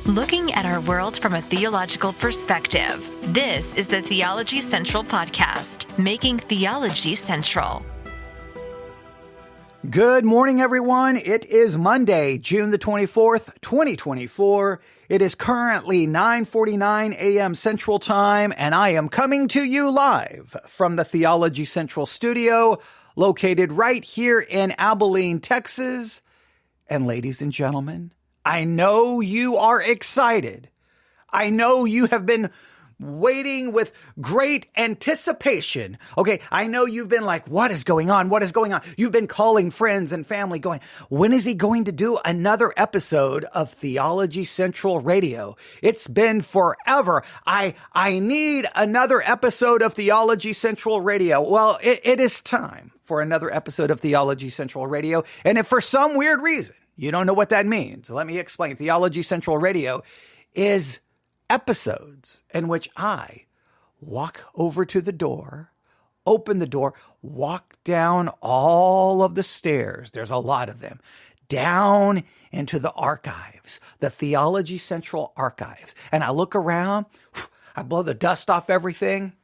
Looking at our world from a theological perspective. This is the Theology Central Podcast, making theology central. Good morning, everyone. It is Monday, June the 24th, 2024. It is currently 9:49 a.m. Central Time, and I am coming to you live from the Theology Central studio, located right here in Abilene, Texas. And ladies and gentlemen, I know you are excited. I know you have been waiting with great anticipation. Okay, I know you've been like, what is going on? What is going on? You've been calling friends and family going, when is he going to do another episode of Theology Central Radio? It's been forever. I need another episode of Theology Central Radio. Well, it is time for another episode of Theology Central Radio. And if for some weird reason you don't know what that means, let me explain. Theology Central Radio is episodes in which I walk over to the door, open the door, walk down all of the stairs. There's a lot of them. Down into the archives, the Theology Central archives. And I look around, I blow the dust off everything,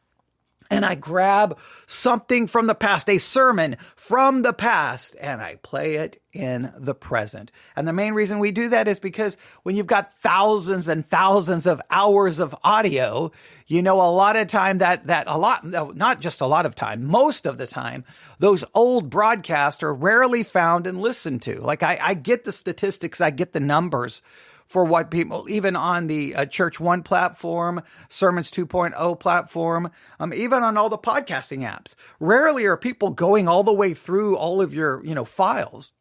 and I grab something from the past, a sermon from the past, and I play it in the present. And the main reason we do that is because when you've got thousands and thousands of hours of audio, you know, a lot of time not just a lot of time, most of the time, those old broadcasts are rarely found and listened to. Like I get the statistics, I get the numbers for what people, even on the Church One platform, Sermons 2.0 platform, even on all the podcasting apps. Rarely are people going all the way through all of your, files.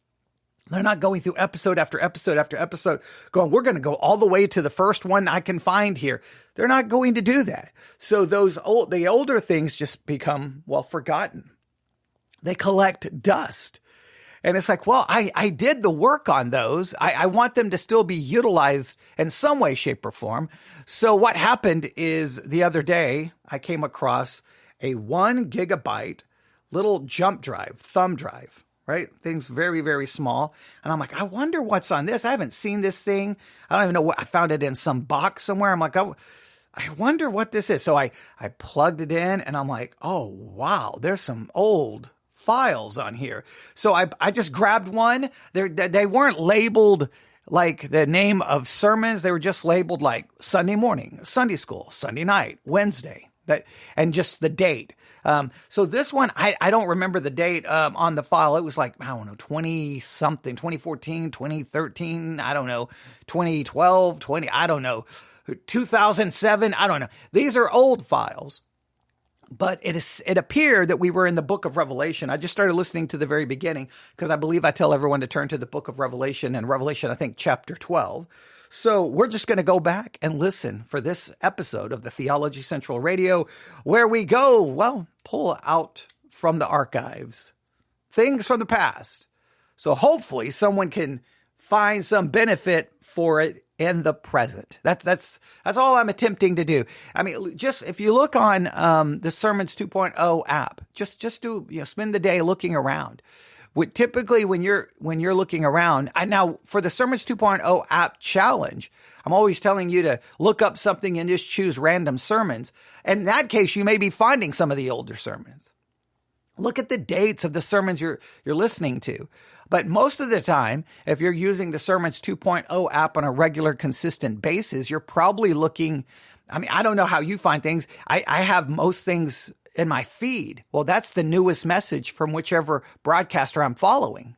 They're not going through episode after episode after episode going, we're going to go all the way to the first one I can find here. They're not going to do that. So the older things just become, forgotten. They collect dust. And it's like, well, I did the work on those. I want them to still be utilized in some way, shape, or form. So what happened is the other day, I came across a 1 gigabyte little thumb drive, right? Things very, very small. And I'm like, I wonder what's on this. I haven't seen this thing. I don't even know what. I found it in some box somewhere. I'm like, I wonder what this is. So I plugged it in and I'm like, oh, wow, there's some old files on here. So I just grabbed one. They weren't labeled like the name of sermons. They were just labeled like Sunday morning, Sunday school, Sunday night, Wednesday, and just the date. So this one, I don't remember the date on the file. It was like, I don't know, 20-something, 2014, 2013, I don't know, 2012, I don't know, 2007, I don't know. These are old files. But it appeared that we were in the book of Revelation. I just started listening to the very beginning because I believe I tell everyone to turn to the book of Revelation, and Revelation, I think, chapter 12. So we're just going to go back and listen for this episode of the Theology Central Radio, where we go, pull out from the archives things from the past. So hopefully someone can find some benefit for it in the present. That's all I'm attempting to do. I mean, just if you look on the Sermons 2.0 app, just do spend the day looking around. Typically, when you're looking around, now for the Sermons 2.0 app challenge, I'm always telling you to look up something and just choose random sermons. In that case, you may be finding some of the older sermons. Look at the dates of the sermons you're listening to. But most of the time, if you're using the Sermons 2.0 app on a regular, consistent basis, you're probably looking, I don't know how you find things. I have most things in my feed. Well, that's the newest message from whichever broadcaster I'm following.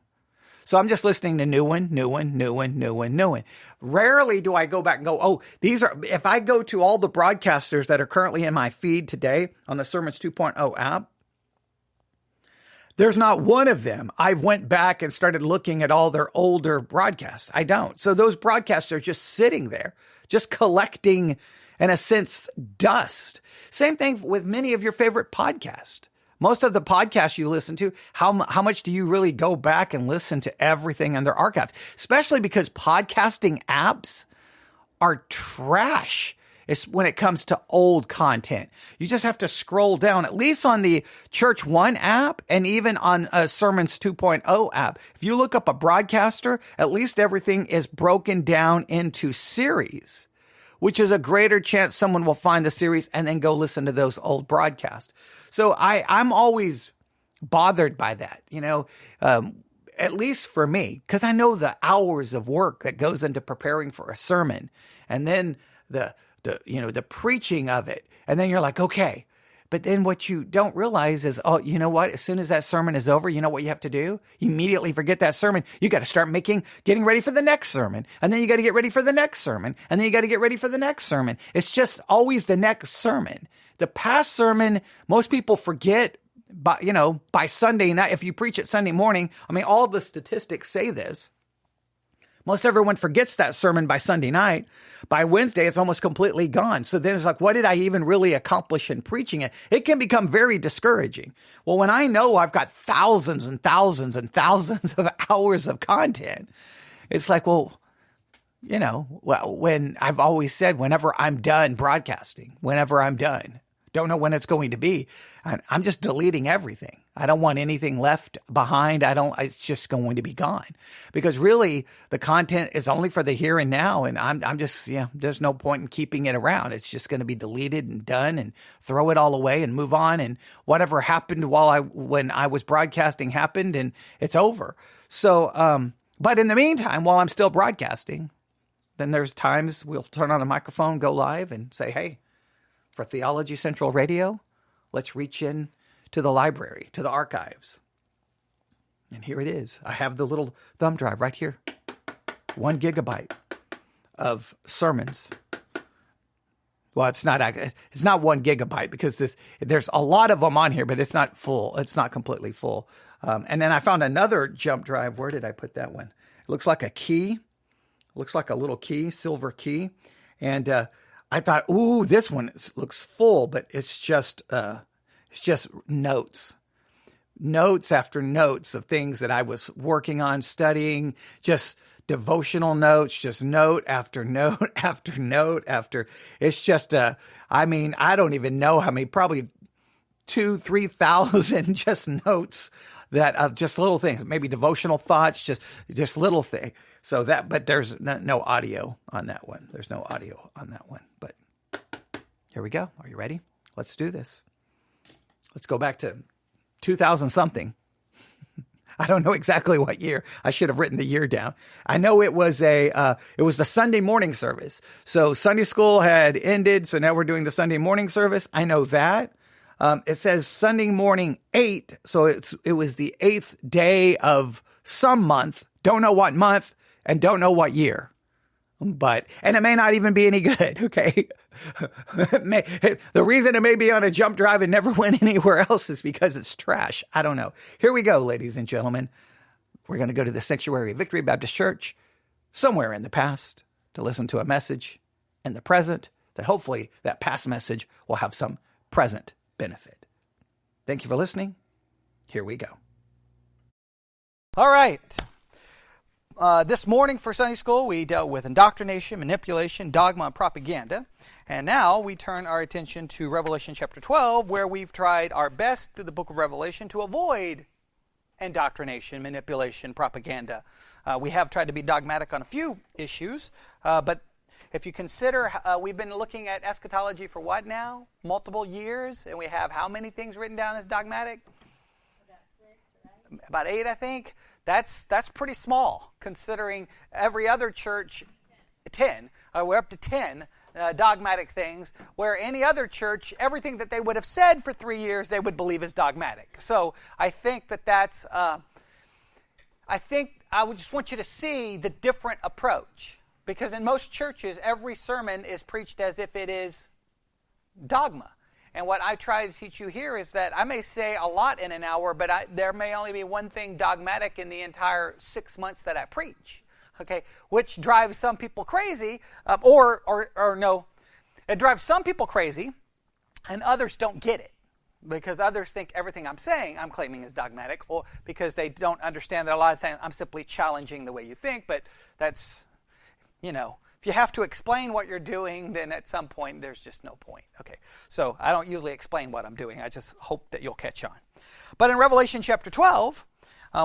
So I'm just listening to new one. Rarely do I go back and go, if I go to all the broadcasters that are currently in my feed today on the Sermons 2.0 app, there's not one of them I've went back and started looking at all their older broadcasts. I don't. So those broadcasts are just sitting there, just collecting, in a sense, dust. Same thing with many of your favorite podcasts. Most of the podcasts you listen to, how much do you really go back and listen to everything in their archives? Especially because podcasting apps are trash is when it comes to old content. You just have to scroll down, at least on the Church One app and even on Sermons 2.0 app. If you look up a broadcaster, at least everything is broken down into series, which is a greater chance someone will find the series and then go listen to those old broadcasts. So I'm always bothered by that, at least for me, because I know the hours of work that goes into preparing for a sermon, and then the preaching of it. And then you're like, okay. But then what you don't realize is, oh, you know what? As soon as that sermon is over, you know what you have to do? You immediately forget that sermon. You got to start getting ready for the next sermon. And then you got to get ready for the next sermon. And then you got to get ready for the next sermon. It's just always the next sermon. The past sermon, most people forget by Sunday night. If you preach it Sunday morning, all the statistics say this. Most everyone forgets that sermon by Sunday night. By Wednesday, it's almost completely gone. So then it's like, what did I even really accomplish in preaching it? It can become very discouraging. Well, when I know I've got thousands and thousands and thousands of hours of content, it's like, when I've always said, whenever I'm done broadcasting, don't know when it's going to be, I'm just deleting everything. I don't want anything left behind. It's just going to be gone, because really the content is only for the here and now. And I'm just, there's no point in keeping it around. It's just going to be deleted and done, and throw it all away and move on. And whatever happened when I was broadcasting happened, and it's over. So, but in the meantime, while I'm still broadcasting, then there's times we'll turn on the microphone, go live, and say, hey, for Theology Central Radio, let's reach in to the library, to the archives. And here it is. I have the little thumb drive right here. 1 gigabyte of sermons. Well, it's not 1 gigabyte, because there's a lot of them on here, but it's not full. It's not completely full. And then I found another jump drive. Where did I put that one? It looks like a key. Looks like a little key, silver key. And I thought, ooh, this one looks full, but it's just notes after notes of things that I was working on, studying, just devotional notes, just note after note after note after. It's just I don't even know how many, probably 2,000-3,000 just notes that of just little things, maybe devotional thoughts, just little thing. So but there's no audio on that one. There's no audio on that one. But here we go. Are you ready? Let's do this. Let's go back to 2000 something. I don't know exactly what year. I should have written the year down. I know it was the Sunday morning service. So Sunday school had ended. So now we're doing the Sunday morning service. I know that. It says Sunday morning 8. So it was the 8th day of some month. Don't know what month and don't know what year. And it may not even be any good, okay? The reason it may be on a jump drive and never went anywhere else is because it's trash. I don't know. Here we go, ladies and gentlemen. We're going to go to the Sanctuary of Victory Baptist Church somewhere in the past to listen to a message in the present that hopefully that past message will have some present benefit. Thank you for listening. Here we go. All right. This morning for Sunday school, we dealt with indoctrination, manipulation, dogma, and propaganda. And now we turn our attention to Revelation chapter 12, where we've tried our best through the book of Revelation to avoid indoctrination, manipulation, propaganda. We have tried to be dogmatic on a few issues, but if you consider, we've been looking at eschatology for what now? Multiple years, and we have how many things written down as dogmatic? About 8, I think. That's pretty small, considering every other church, 10. We're up to 10 dogmatic things, where any other church, everything that they would have said for 3 years, they would believe is dogmatic. So I think that's, I would just want you to see the different approach. Because in most churches, every sermon is preached as if it is dogma. And what I try to teach you here is that I may say a lot in an hour, but there may only be one thing dogmatic in the entire 6 months that I preach, okay? Which drives some people crazy, or no, it drives some people crazy, and others don't get it, because others think everything I'm saying, I'm claiming is dogmatic, or because they don't understand that a lot of things I'm simply challenging the way you think, but that's, If you have to explain what you're doing, then at some point there's just no point. Okay, so I don't usually explain what I'm doing. I just hope that you'll catch on. But in Revelation chapter 12,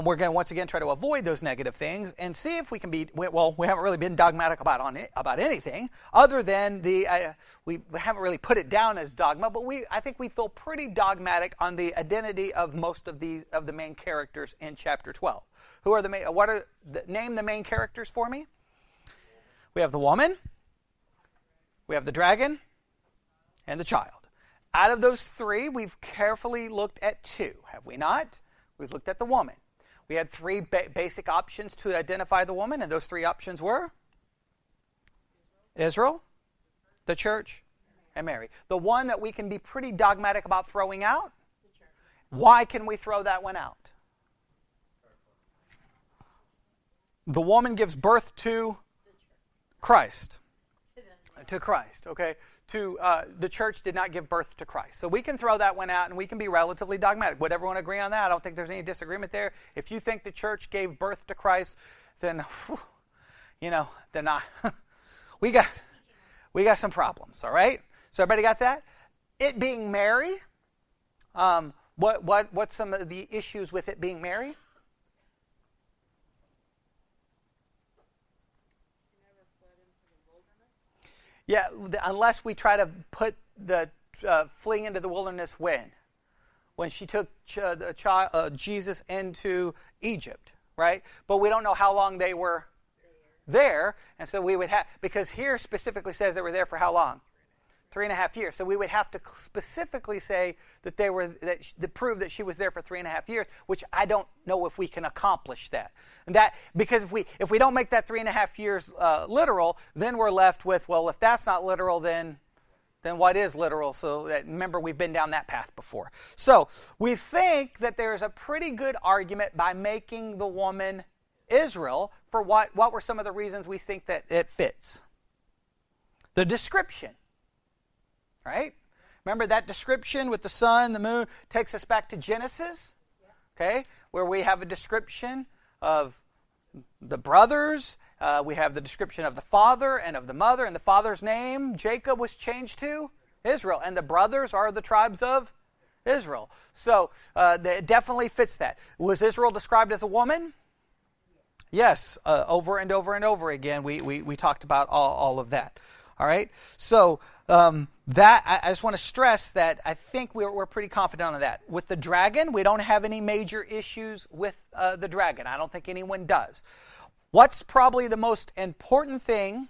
we're going to once again try to avoid those negative things and see if we can be, well, we haven't really been dogmatic about anything other than we haven't really put it down as dogma, but I think we feel pretty dogmatic on the identity of most of the main characters in chapter 12. Who are name the main characters for me? We have the woman, we have the dragon, and the child. Out of those three, we've carefully looked at two, have we not? We've looked at the woman. We had three basic options to identify the woman, and those three options were Israel, the church, and Mary. The one that we can be pretty dogmatic about throwing out, why can we throw that one out? The woman gives birth to Christ. To Christ, okay? The church did not give birth to Christ. So we can throw that one out and we can be relatively dogmatic. Would everyone agree on that? I don't think there's any disagreement there. If you think the church gave birth to Christ, then, we got some problems, all right? So everybody got that? It being Mary, what's some of the issues with it being Mary? Yeah, unless we try to put the fleeing into the wilderness when she took Jesus into Egypt, right? But we don't know how long they were there, and so we would have, because here specifically says they were there for how long? 3.5 years. So we would have to specifically say that to prove that she was there for 3.5 years, which I don't know if we can accomplish that. And that because if we don't make that 3.5 years literal, then we're left with, well, if that's not literal, then what is literal? So remember, we've been down that path before. So we think that there's a pretty good argument by making the woman Israel for what were some of the reasons we think that it fits. The description. Right? Remember that description with the sun, the moon, takes us back to Genesis, okay, where we have a description of the brothers. We have the description of the father and of the mother, and the father's name, Jacob, was changed to Israel, and the brothers are the tribes of Israel. So it definitely fits that. Was Israel described as a woman? Yes, over and over and over again. We talked about all of that. All right, so that I just want to stress that I think we're pretty confident on that. With the dragon, we don't have any major issues with the dragon. I don't think anyone does. What's probably the most important thing,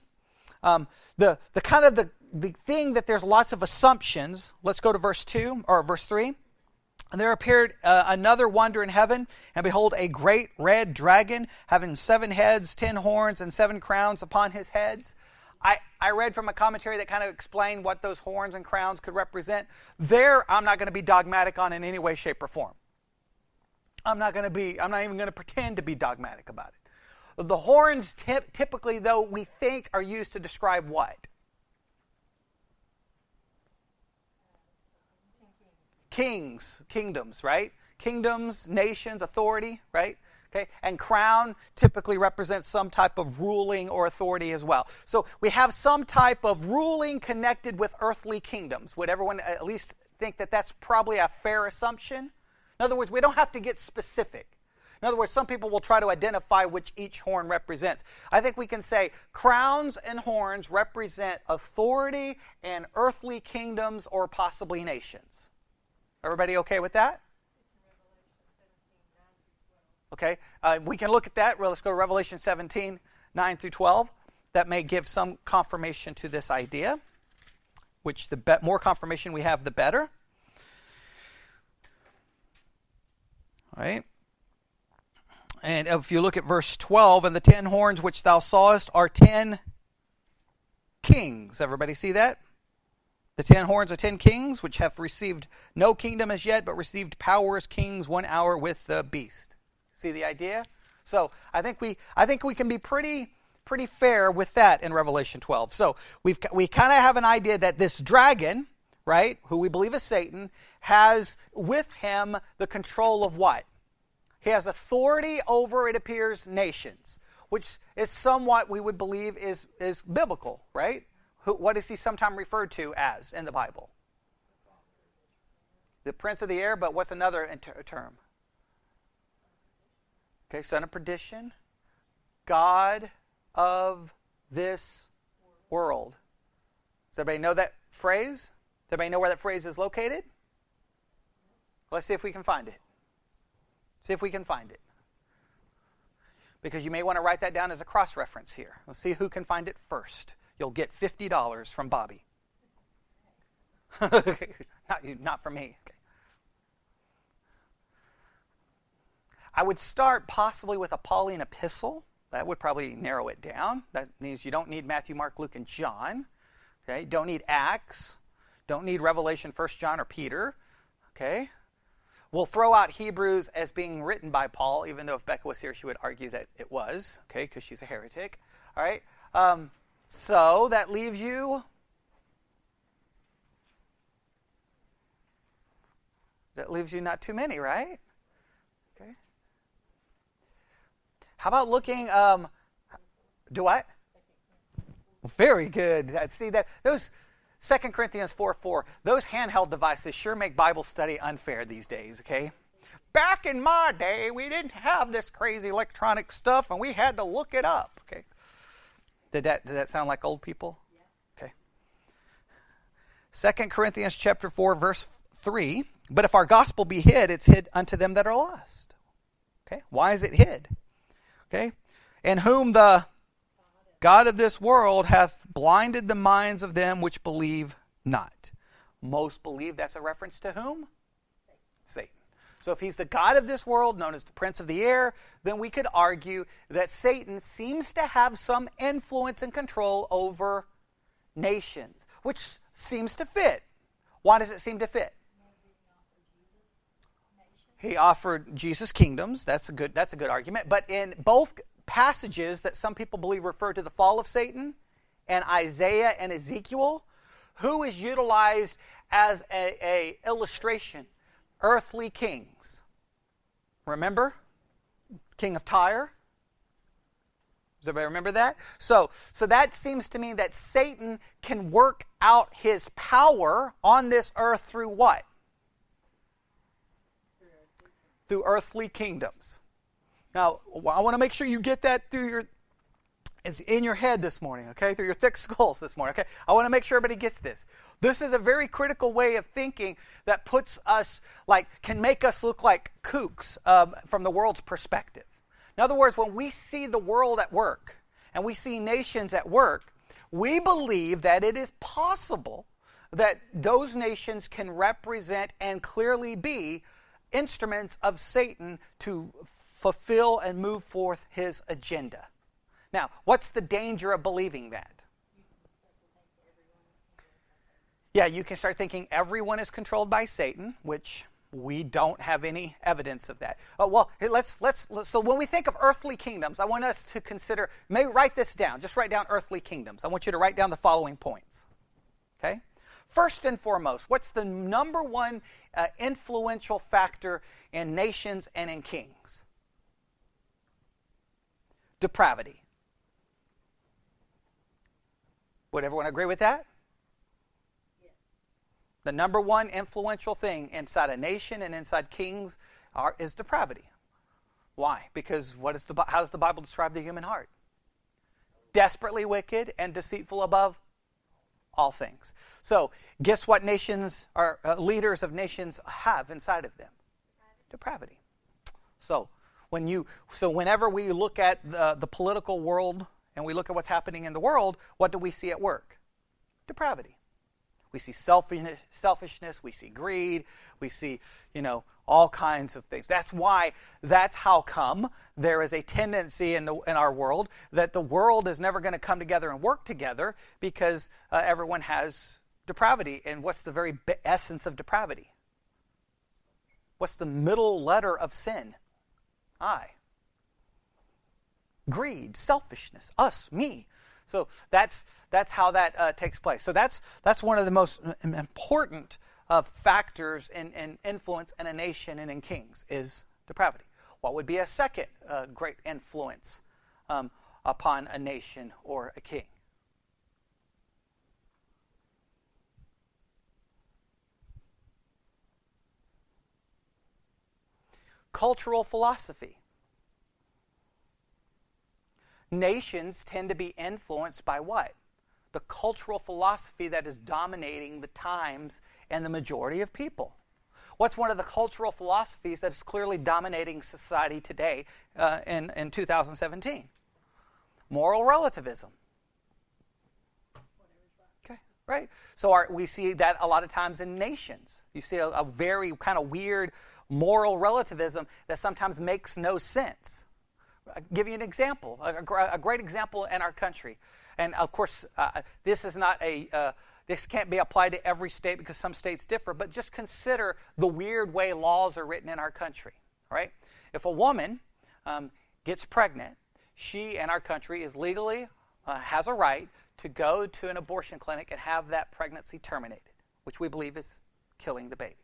the thing that there's lots of assumptions. Let's go to verse 2 or verse 3. And there appeared another wonder in heaven, and behold, a great red dragon, having 7 heads, 10 horns, and 7 crowns upon his heads. I read from a commentary that kind of explained what those horns and crowns could represent. I'm not going to be dogmatic on in any way, shape, or form. I'm not even going to pretend to be dogmatic about it. The horns typically, though, we think are used to describe what? Kingdoms, right? Kingdoms, nations, authority, right? Okay, and crown typically represents some type of ruling or authority as well. So we have some type of ruling connected with earthly kingdoms. Would everyone at least think that that's probably a fair assumption? In other words, we don't have to get specific. In other words, some people will try to identify which each horn represents. I think we can say crowns and horns represent authority and earthly kingdoms or possibly nations. Everybody okay with that? Okay, we can look at that. Well, let's go to Revelation 17, 9 through 12. That may give some confirmation to this idea, which the more confirmation we have, the better. All right. And if you look at verse 12, and the 10 horns which thou sawest are 10 kings. Everybody see that? The 10 horns are 10 kings, which have received no kingdom as yet, but received power as kings 1 hour with the beast. See the idea? So I think we can be pretty fair with that in Revelation 12. So we kind of have an idea that this dragon, right, who we believe is Satan, has with him the control of what? He has authority over, it appears, nations. which is somewhat, we would believe, is biblical, right? What is he sometimes referred to as in the Bible? The prince of the air, but what's another term? Okay, son of perdition. God of this world. Does everybody know that phrase? Does everybody know where that phrase is located? Let's see if we can find it. See if we can find it. Because you may want to write that down as a cross-reference here. Let's see who can find it first. You'll get $50 from Bobby. Not from me. Okay. I would start possibly with a Pauline epistle. That would probably narrow it down. That means you don't need Matthew, Mark, Luke, and John. Okay, don't need Acts. Don't need Revelation, 1 John, or Peter. Okay. We'll throw out Hebrews as being written by Paul, even though if Becca was here, she would argue that it was, okay, because she's a heretic. All right. So that leaves you. That leaves you not too many, right? Okay. How about looking? Do what? Very good. See that those 2 Corinthians 4:4. Those handheld devices sure make Bible study unfair these days. Okay. Back in my day, we didn't have this crazy electronic stuff, and we had to look it up. Okay. Did that sound like old people? Yeah. Okay. 2 Corinthians chapter 4, verse 3. But if our gospel be hid, it's hid unto them that are lost. Okay. Why is it hid? Okay. In whom the God of this world hath blinded the minds of them which believe not. Most believe that's a reference to whom? Satan. So if he's the God of this world, known as the prince of the air, then we could argue that Satan seems to have some influence and control over nations, which seems to fit. Why does it seem to fit? He offered Jesus kingdoms. That's a good argument. But in both passages that some people believe refer to the fall of Satan, and Isaiah and Ezekiel, who is utilized as a illustration? Earthly kings. Remember? King of Tyre. Does everybody remember that? So that seems to mean that Satan can work out his power on this earth through what? Through earthly kingdoms. Now, I want to make sure you get that in your head this morning, okay? Through your thick skulls this morning, okay? I want to make sure everybody gets this. This is a very critical way of thinking that puts us, can make us look like kooks from the world's perspective. In other words, when we see the world at work and we see nations at work, we believe that it is possible that those nations can represent and clearly be instruments of Satan to fulfill and move forth his agenda. Now, what's the danger of believing that? Yeah, you can start thinking everyone is controlled by Satan, which we don't have any evidence of that. So when we think of earthly kingdoms, I want us to consider, maybe write this down. Just write down earthly kingdoms. I want you to write down the following points. Okay? First and foremost, what's the number one influential factor in nations and in kings? Depravity. Would everyone agree with that? Yes. The number one influential thing inside a nation and inside kings is depravity. Why? Because how does the Bible describe the human heart? Desperately wicked and deceitful above all things. So, guess what nations or leaders of nations have inside of them? Depravity. So whenever we look at the political world and we look at what's happening in the world, what do we see at work? Depravity. We see selfishness, we see greed, we see, all kinds of things. That's how come there is a tendency in our world that the world is never going to come together and work together because everyone has depravity. And what's the very essence of depravity? What's the middle letter of sin? I. Greed, selfishness, us, me. So that's how that takes place. So that's one of the most important factors in influence in a nation and in kings is depravity. What would be a second great influence upon a nation or a king. Cultural philosophy. Nations tend to be influenced by what? The cultural philosophy that is dominating the times and the majority of people. What's one of the cultural philosophies that is clearly dominating society today in 2017? Moral relativism. Okay, right? So we see that a lot of times in nations. You see a very kind of weird moral relativism that sometimes makes no sense. I'll give you an example, a great example in our country. And of course, this is not this can't be applied to every state because some states differ, but just consider the weird way laws are written in our country, right? If a woman gets pregnant, she in our country is legally, has a right to go to an abortion clinic and have that pregnancy terminated, which we believe is killing the baby.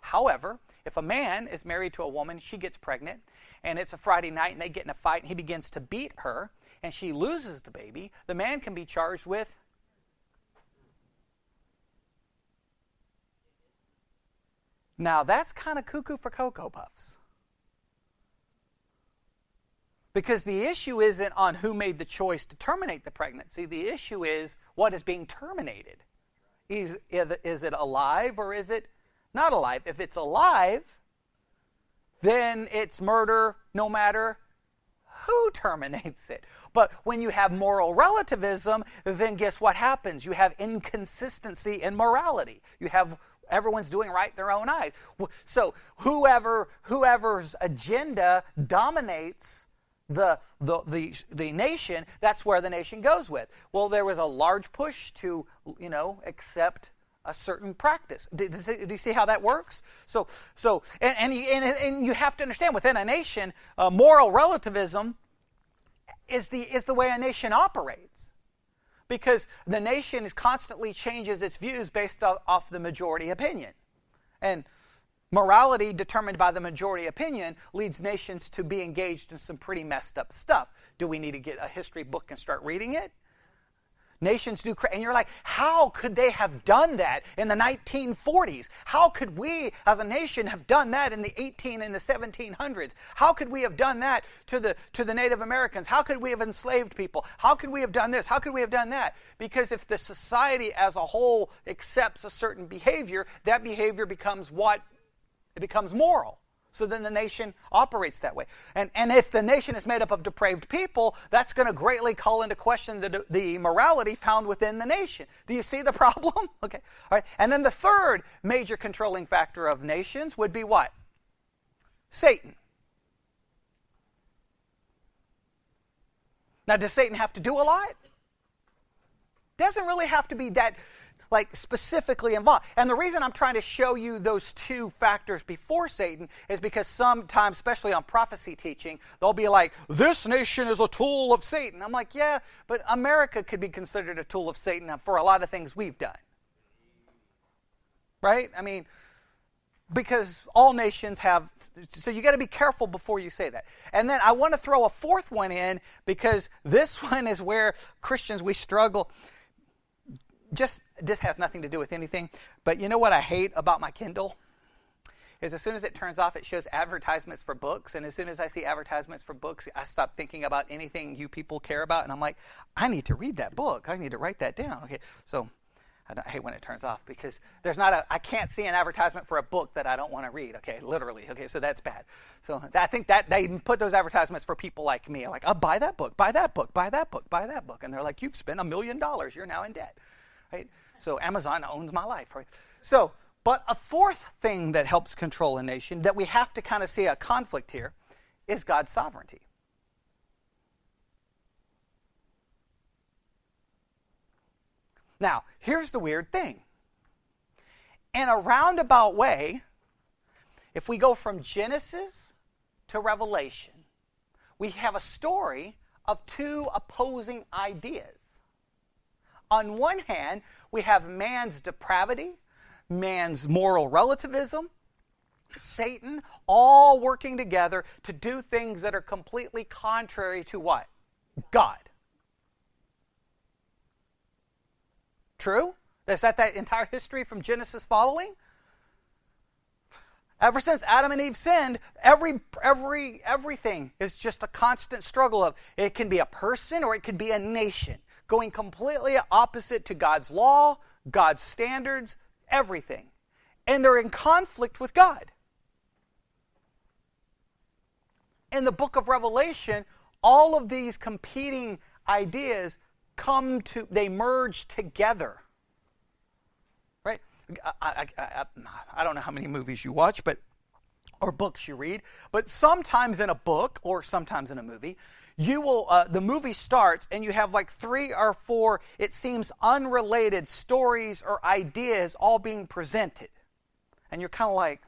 However, if a man is married to a woman, she gets pregnant, and it's a Friday night, and they get in a fight, and he begins to beat her, and she loses the baby, the man can be charged with Now, that's kind of cuckoo for Cocoa Puffs. Because the issue isn't on who made the choice to terminate the pregnancy. The issue is what is being terminated. Is it alive or is it not alive? If it's alive, then it's murder no matter who terminates it. But when you have moral relativism, then guess what happens? You have inconsistency in morality. You have everyone's doing right in their own eyes. So whoever's agenda dominates the nation, that's where the nation goes with. Well, there was a large push to, accept a certain practice. Do you see how that works? So you have to understand, within a nation, moral relativism is the way a nation operates, because the nation constantly changes its views based off the majority opinion, and morality determined by the majority opinion leads nations to be engaged in some pretty messed up stuff. Do we need to get a history book and start reading it? Nations do, and you're like, how could they have done that in the 1940s? How could we, as a nation, have done that in the 1700s? How could we have done that to the Native Americans? How could we have enslaved people? How could we have done this? How could we have done that? Because if the society as a whole accepts a certain behavior, that behavior becomes what? It becomes moral. So then the nation operates that way. And if the nation is made up of depraved people, that's going to greatly call into question the morality found within the nation. Do you see the problem? Okay. All right. And then the third major controlling factor of nations would be what? Satan. Now, does Satan have to do a lot? Doesn't really have to be that specifically involved. And the reason I'm trying to show you those two factors before Satan is because sometimes, especially on prophecy teaching, they'll be like, this nation is a tool of Satan. I'm like, yeah, but America could be considered a tool of Satan for a lot of things we've done. Right? I mean, because all nations have, so you got to be careful before you say that. And then I want to throw a fourth one in, because this one is where Christians, we struggle. This has nothing to do with anything, but you know what I hate about my Kindle? Is as soon as it turns off, it shows advertisements for books, and as soon as I see advertisements for books, I stop thinking about anything you people care about, and I'm like, I need to read that book. I need to write that down. Okay, so I hate when it turns off, because I can't see an advertisement for a book that I don't want to read. Okay, literally. Okay, so that's bad. So I think that they put those advertisements for people like me, like, oh, buy that book, buy that book, buy that book, buy that book, and they're like, you've spent $1 million, you're now in debt. Right? So Amazon owns my life. Right? So, but a fourth thing that helps control a nation, that we have to kind of see a conflict here, is God's sovereignty. Now, here's the weird thing. In a roundabout way, if we go from Genesis to Revelation, we have a story of two opposing ideas. On one hand, we have man's depravity, man's moral relativism, Satan, all working together to do things that are completely contrary to what? God. True? Is that entire history from Genesis following? Ever since Adam and Eve sinned, everything is just a constant struggle of, it can be a person or it could be a nation, going completely opposite to God's law, God's standards, everything. And they're in conflict with God. In the book of Revelation, all of these competing ideas they merge together. Right? I don't know how many movies you watch, or books you read, but sometimes in a book or sometimes in a movie, the movie starts and you have like 3 or 4, it seems unrelated stories or ideas all being presented. And you're kind of like,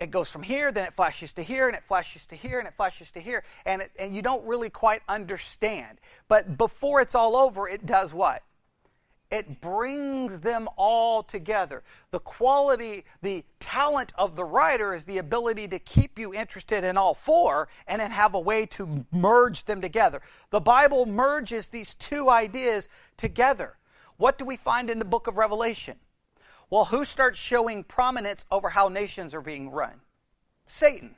it goes from here, then it flashes to here, and it flashes to here, and it flashes to here, and you don't really quite understand. But before it's all over, it does what? It brings them all together. The quality, the talent of the writer is the ability to keep you interested in all 4 and then have a way to merge them together. The Bible merges these 2 ideas together. What do we find in the book of Revelation? Well, who starts showing prominence over how nations are being run? Satan.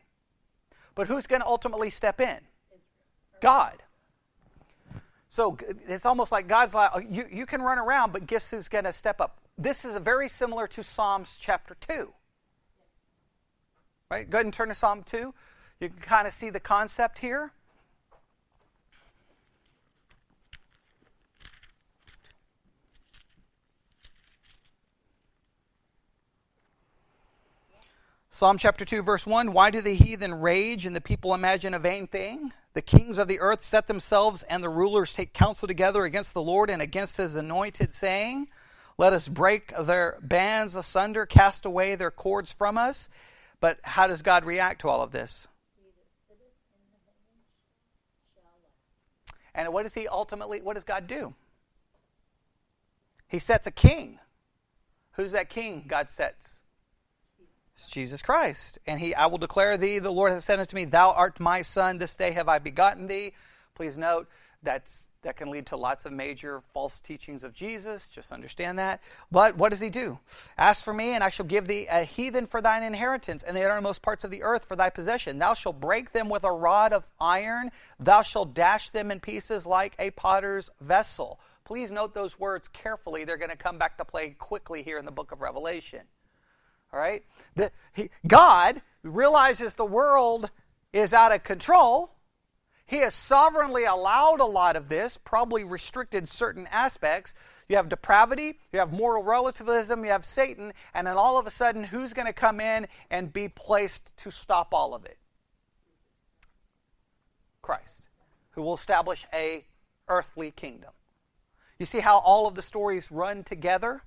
But who's going to ultimately step in? God. So it's almost like God's like, you can run around, but guess who's going to step up? This is very similar to Psalms chapter 2. Right? Go ahead and turn to Psalm 2. You can kind of see the concept here. Psalm chapter 2, verse 1, why do the heathen rage and the people imagine a vain thing? The kings of the earth set themselves and the rulers take counsel together against the Lord and against his anointed, saying, let us break their bands asunder, cast away their cords from us. But how does God react to all of this? And what does God do? He sets a king. Who's that king God sets? It's Jesus Christ. And I will declare thee, the Lord has said unto me, thou art my son, this day have I begotten thee. Please note, that can lead to lots of major false teachings of Jesus. Just understand that. But what does he do? Ask for me, and I shall give thee a heathen for thine inheritance, and the uttermost parts of the earth for thy possession. Thou shalt break them with a rod of iron. Thou shalt dash them in pieces like a potter's vessel. Please note those words carefully. They're going to come back to play quickly here in the book of Revelation. All right? God realizes the world is out of control. He has sovereignly allowed a lot of this, probably restricted certain aspects. You have depravity, you have moral relativism, you have Satan, and then all of a sudden, who's going to come in and be placed to stop all of it? Christ, who will establish a earthly kingdom. You see how all of the stories run together?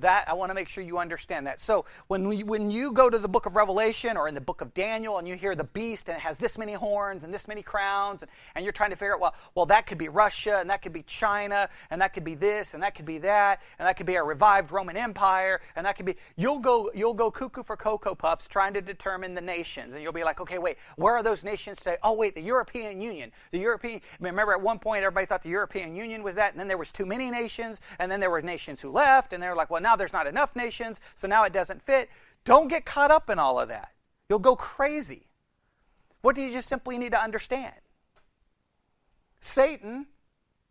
I want to make sure you understand that. So when you go to the book of Revelation or in the book of Daniel and you hear the beast and it has this many horns and this many crowns and you're trying to figure out, well, that could be Russia and that could be China and that could be this and that could be that and that could be a revived Roman Empire and that could be, you'll go cuckoo for Cocoa Puffs trying to determine the nations, and you'll be like, okay, wait, where are those nations today? Oh, wait, the European Union. Remember at one point everybody thought the European Union was that, and then there was too many nations, and then there were nations who left, and they were like, well, now there's not enough nations, so now it doesn't fit. Don't get caught up in all of that. You'll go crazy. What do you just simply need to understand? Satan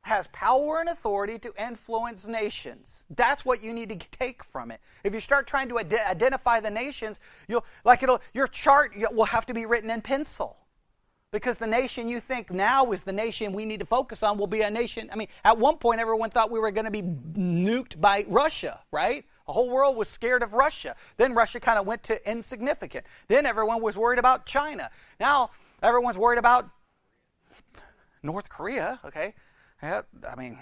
has power and authority to influence nations. That's what you need to take from it. If you start trying to identify the nations, your chart will have to be written in pencil. Because the nation you think now is the nation we need to focus on will be a nation. I mean, at one point, everyone thought we were going to be nuked by Russia, right? The whole world was scared of Russia. Then Russia kind of went to insignificant. Then everyone was worried about China. Now everyone's worried about North Korea, okay? I mean,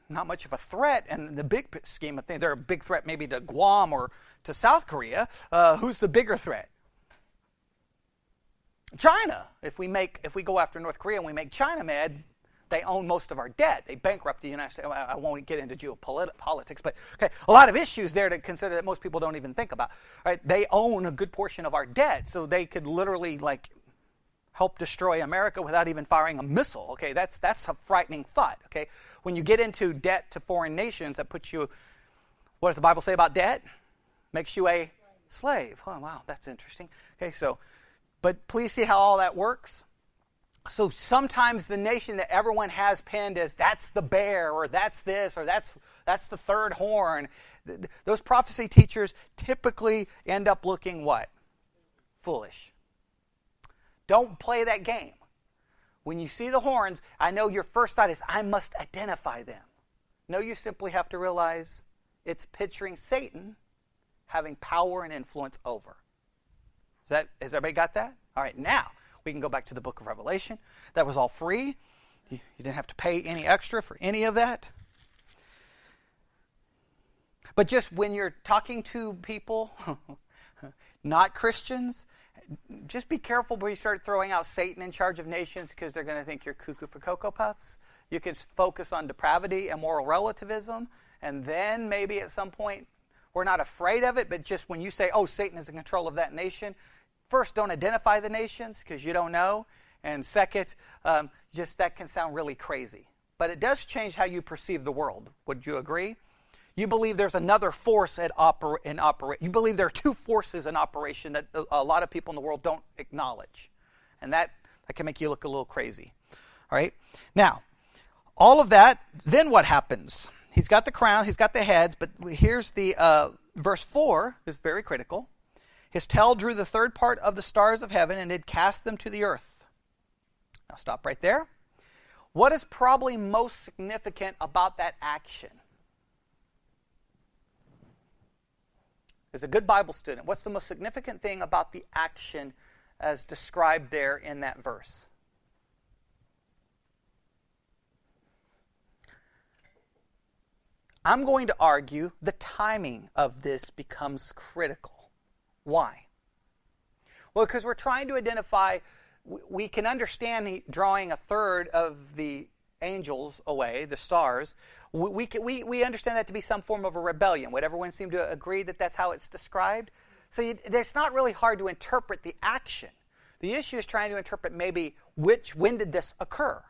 not much of a threat in the big scheme of things. They're a big threat maybe to Guam or to South Korea. Who's the bigger threat? China. If we go after North Korea and we make China mad, they own most of our debt. They bankrupt the United States. I won't get into geopolitics, but okay, a lot of issues there to consider that most people don't even think about. Right? They own a good portion of our debt, so they could literally help destroy America without even firing a missile. Okay, that's a frightening thought. Okay, when you get into debt to foreign nations, that puts you, what does the Bible say about debt? Makes you a slave. Oh, wow, that's interesting. Okay, so, but please see how all that works. So sometimes the nation that everyone has pinned as that's the bear, or that's this, or that's the third horn, those prophecy teachers typically end up looking what? Foolish. Don't play that game. When you see the horns, I know your first thought is, I must identify them. No, you simply have to realize it's picturing Satan having power and influence over. Has everybody got that? All right, now we can go back to the book of Revelation. That was all free. You didn't have to pay any extra for any of that. But just when you're talking to people, not Christians, just be careful where you start throwing out Satan in charge of nations, because they're going to think you're cuckoo for Cocoa Puffs. You can focus on depravity and moral relativism, and then maybe at some point, we're not afraid of it, but just when you say, oh, Satan is in control of that nation, first, don't identify the nations because you don't know. And second, just that can sound really crazy. But it does change how you perceive the world. Would you agree? You believe there's another force in operation. You believe there are two forces in operation that a lot of people in the world don't acknowledge. And that can make you look a little crazy. All right? Now, all of that, then what happens? He's got the crown, he's got the heads, but here's the verse 4 is very critical. His tail drew the third part of the stars of heaven and did cast them to the earth. Now stop right there. What is probably most significant about that action? As a good Bible student, what's the most significant thing about the action as described there in that verse? I'm going to argue the timing of this becomes critical. Why? Well, because we're trying to identify, we can understand drawing a third of the angels away, the stars. We understand that to be some form of a rebellion. Would everyone seem to agree that that's how it's described? So it's not really hard to interpret the action. The issue is trying to interpret maybe when did this occur?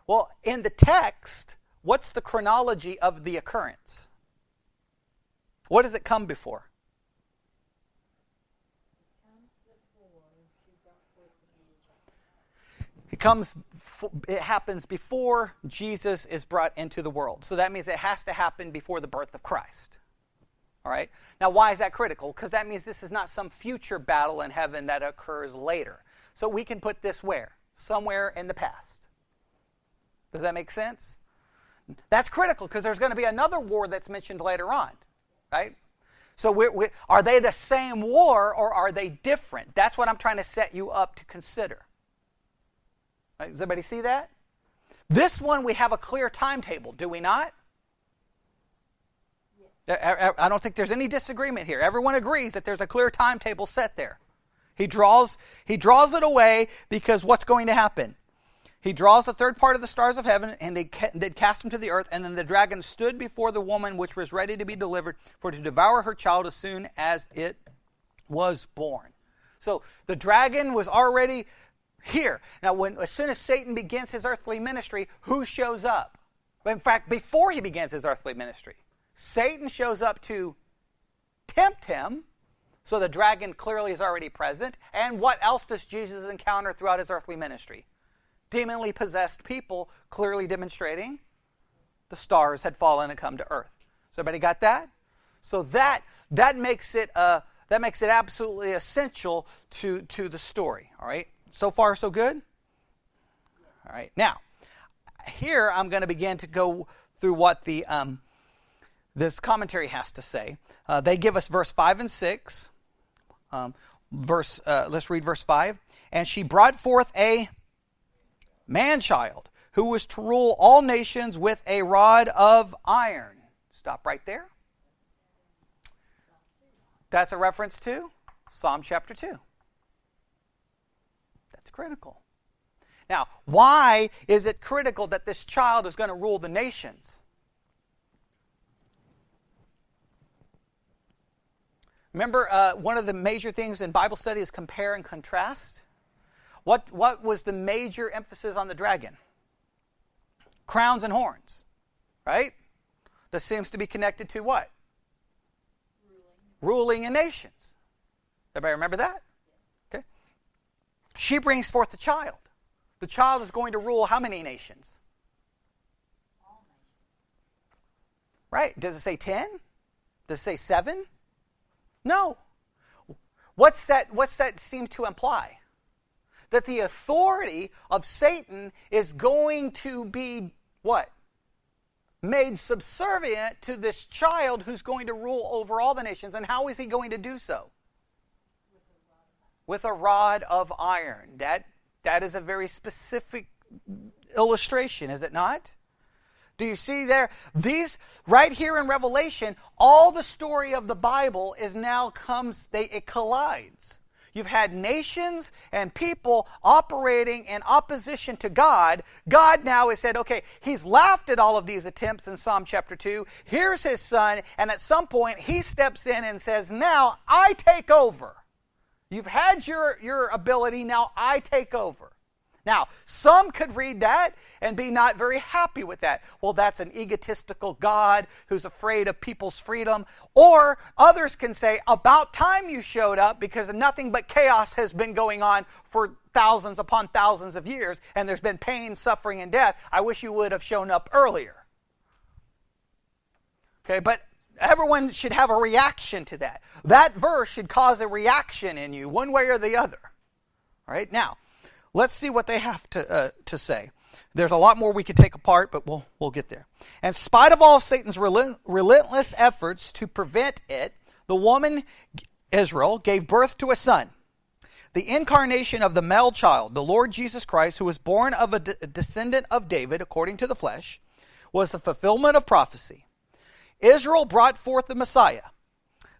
Well, in the text, what's the chronology of the occurrence? What does it come before? It happens before Jesus is brought into the world. So that means it has to happen before the birth of Christ. All right? Now, why is that critical? Because that means this is not some future battle in heaven that occurs later. So we can put this where? Somewhere in the past. Does that make sense? That's critical because there's going to be another war that's mentioned later on. Right? So are they the same war or are they different? That's what I'm trying to set you up to consider. Right, does everybody see that? This one we have a clear timetable, do we not? Yes. I don't think there's any disagreement here. Everyone agrees that there's a clear timetable set there. He draws it away because what's going to happen? He draws the third part of the stars of heaven and they cast them to the earth, and then the dragon stood before the woman which was ready to be delivered for to devour her child as soon as it was born. So the dragon was already here. Now, as soon as Satan begins his earthly ministry, who shows up? In fact, before he begins his earthly ministry, Satan shows up to tempt him. So the dragon clearly is already present. And what else does Jesus encounter throughout his earthly ministry? Demonly possessed people, clearly demonstrating the stars had fallen and come to earth. So everybody got that? So that makes it absolutely essential to the story. All right. So far, so good? All right. Now, here I'm going to begin to go through what this commentary has to say. They give us verse 5 and 6. Let's read verse 5. And she brought forth a man-child who was to rule all nations with a rod of iron. Stop right there. That's a reference to Psalm chapter 2. That's critical. Now, why is it critical that this child is going to rule the nations? Remember, one of the major things in Bible study is compare and contrast. What was the major emphasis on the dragon? Crowns and horns, right? That seems to be connected to what? Ruling in nations. Everybody remember that? Okay. She brings forth the child. The child is going to rule how many nations? All nations. Right. Does it say 10? Does it say 7? No. What's that seem to imply? That the authority of Satan is going to be what? Made subservient to this child who's going to rule over all the nations. And how is he going to do so? With a rod of iron. That is a very specific illustration, is it not? Do you see there? These, right here in Revelation, all the story of the Bible is now it collides. You've had nations and people operating in opposition to God. God now has said, okay, he's laughed at all of these attempts in Psalm chapter 2. Here's his son, and at some point he steps in and says, now I take over. You've had your ability, now I take over. Now, some could read that and be not very happy with that. Well, that's an egotistical God who's afraid of people's freedom. Or others can say, about time you showed up, because nothing but chaos has been going on for thousands upon thousands of years, and there's been pain, suffering, and death. I wish you would have shown up earlier. Okay, but everyone should have a reaction to that. That verse should cause a reaction in you, one way or the other. All right, now, let's see what they have to say. There's a lot more we could take apart, but we'll get there. In spite of all Satan's relentless efforts to prevent it, the woman, Israel, gave birth to a son. The incarnation of the male child, the Lord Jesus Christ, who was born of a descendant of David, according to the flesh, was the fulfillment of prophecy. Israel brought forth the Messiah.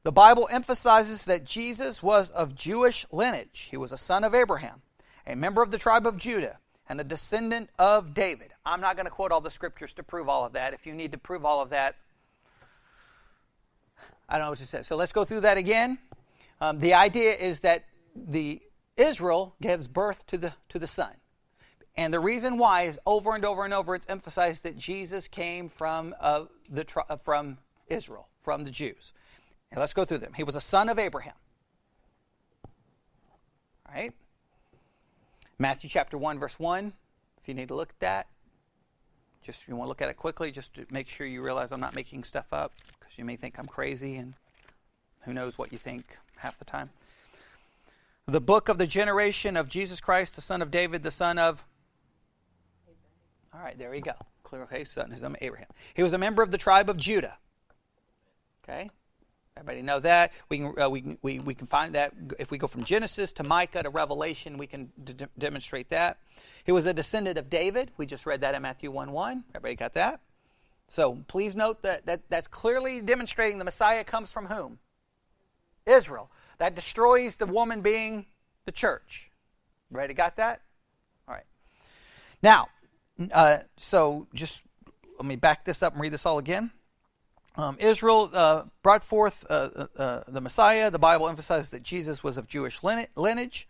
The Bible emphasizes that Jesus was of Jewish lineage. He was a son of Abraham, a member of the tribe of Judah, and a descendant of David. I'm not going to quote all the scriptures to prove all of that. If you need to prove all of that, I don't know what to say. So let's go through that again. The idea is that the Israel gives birth to the son. And the reason why is over and over and over it's emphasized that Jesus came from Israel, from the Jews. And let's go through them. He was a son of Abraham. All right? Matthew chapter 1, verse 1, if you need to look at that. Just if you want to look at it quickly, just to make sure you realize I'm not making stuff up, because you may think I'm crazy, and who knows what you think half the time. The book of the generation of Jesus Christ, the son of David, the son of... All right, there you go. Clear, okay, son of Abraham. He was a member of the tribe of Judah. Okay? Everybody know that. We can find that if we go from Genesis to Micah to Revelation, we can demonstrate that. He was a descendant of David. We just read that in Matthew 1:1. Everybody got that? So please note that's clearly demonstrating the Messiah comes from whom? Israel. That destroys the woman being the church. Everybody got that? All right. Now, so just let me back this up and read this all again. Israel brought forth the Messiah. The Bible emphasizes that Jesus was of Jewish lineage.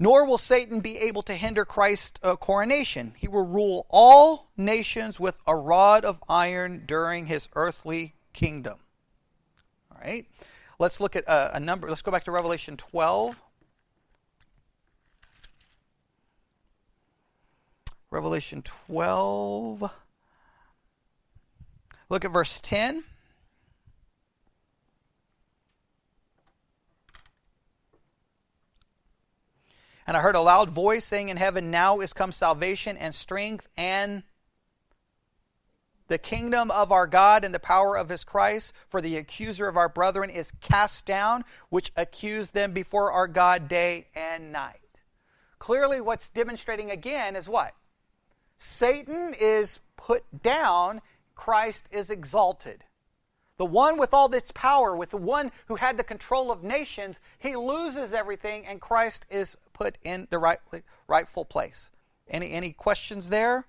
Nor will Satan be able to hinder Christ's coronation. He will rule all nations with a rod of iron during his earthly kingdom. All right. Let's look at a number. Let's go back to Revelation 12. Revelation 12. Look at verse 10. And I heard a loud voice saying in heaven, now is come salvation and strength and the kingdom of our God and the power of his Christ. For the accuser of our brethren is cast down, which accused them before our God day and night. Clearly what's demonstrating again is what? Satan is put down, Christ is exalted. The one with all this power, with the one who had the control of nations, he loses everything and Christ is put in the rightful place. Any questions there?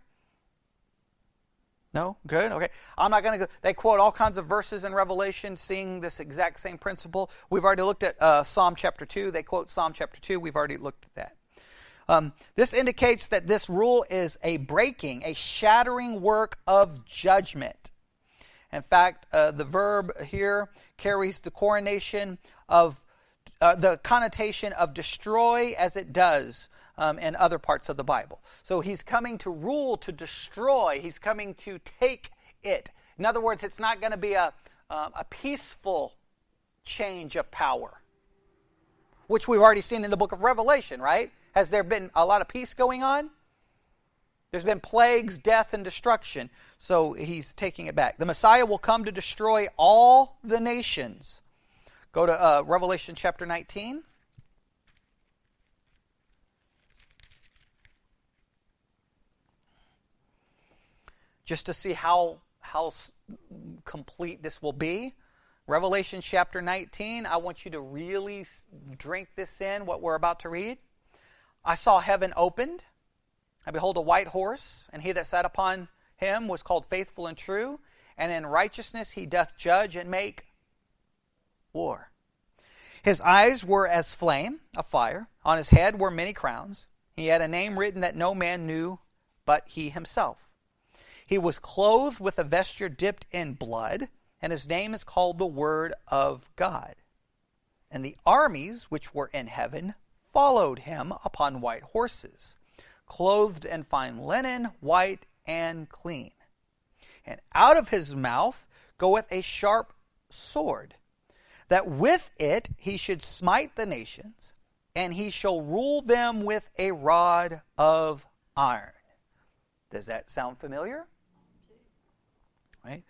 No? Good? Okay. I'm not going to go. They quote all kinds of verses in Revelation seeing this exact same principle. We've already looked at Psalm chapter 2. They quote Psalm chapter 2. We've already looked at that. This indicates that this rule is a breaking, a shattering work of judgment. In fact, the verb here carries the coronation of the connotation of destroy as it does in other parts of the Bible. So he's coming to rule, to destroy. He's coming to take it. In other words, it's not going to be a peaceful change of power, which we've already seen in the book of Revelation, right? Has there been a lot of peace going on? There's been plagues, death, and destruction. So he's taking it back. The Messiah will come to destroy all the nations. Go to Revelation chapter 19. Just to see how complete this will be. Revelation chapter 19, I want you to really drink this in, what we're about to read. I saw heaven opened. I behold a white horse, and he that sat upon him was called Faithful and True, and in righteousness he doth judge and make war. His eyes were as flame of fire. On his head were many crowns. He had a name written that no man knew but he himself. He was clothed with a vesture dipped in blood, and his name is called the Word of God. And the armies which were in heaven followed him upon white horses, clothed in fine linen, white and clean. And out of his mouth goeth a sharp sword, that with it he should smite the nations, and he shall rule them with a rod of iron. Does that sound familiar? Right?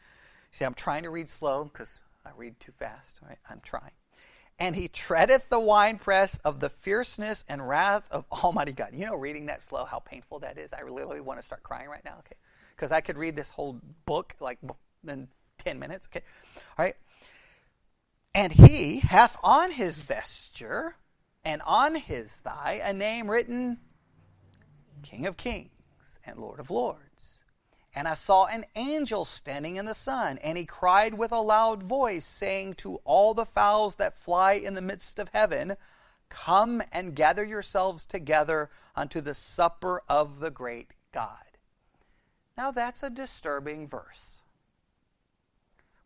See, I'm trying to read slow because I read too fast. Right? I'm trying. And he treadeth the winepress of the fierceness and wrath of Almighty God. You know, reading that slow, how painful that is. I literally want to start crying right now. Okay, because I could read this whole book like in 10 minutes. Okay, all right. And he hath on his vesture and on his thigh a name written, King of Kings and Lord of Lords. And I saw an angel standing in the sun, and he cried with a loud voice, saying to all the fowls that fly in the midst of heaven, Come and gather yourselves together unto the supper of the great God. Now that's a disturbing verse.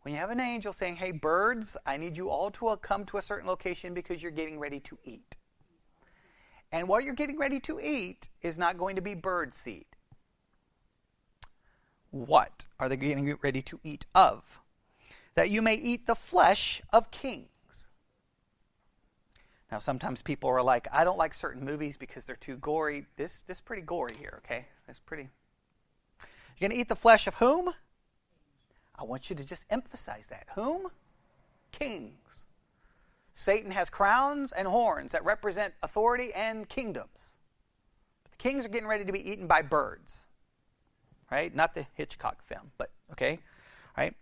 When you have an angel saying, hey birds, I need you all to come to a certain location because you're getting ready to eat. And what you're getting ready to eat is not going to be bird seed. What are they getting ready to eat of? That you may eat the flesh of kings. Now, sometimes people are like, I don't like certain movies because they're too gory. This is pretty gory here, okay? It's pretty. You're going to eat the flesh of whom? I want you to just emphasize that. Whom? Kings. Satan has crowns and horns that represent authority and kingdoms. But the kings are getting ready to be eaten by birds. Right? Not the Hitchcock film, but okay. Right?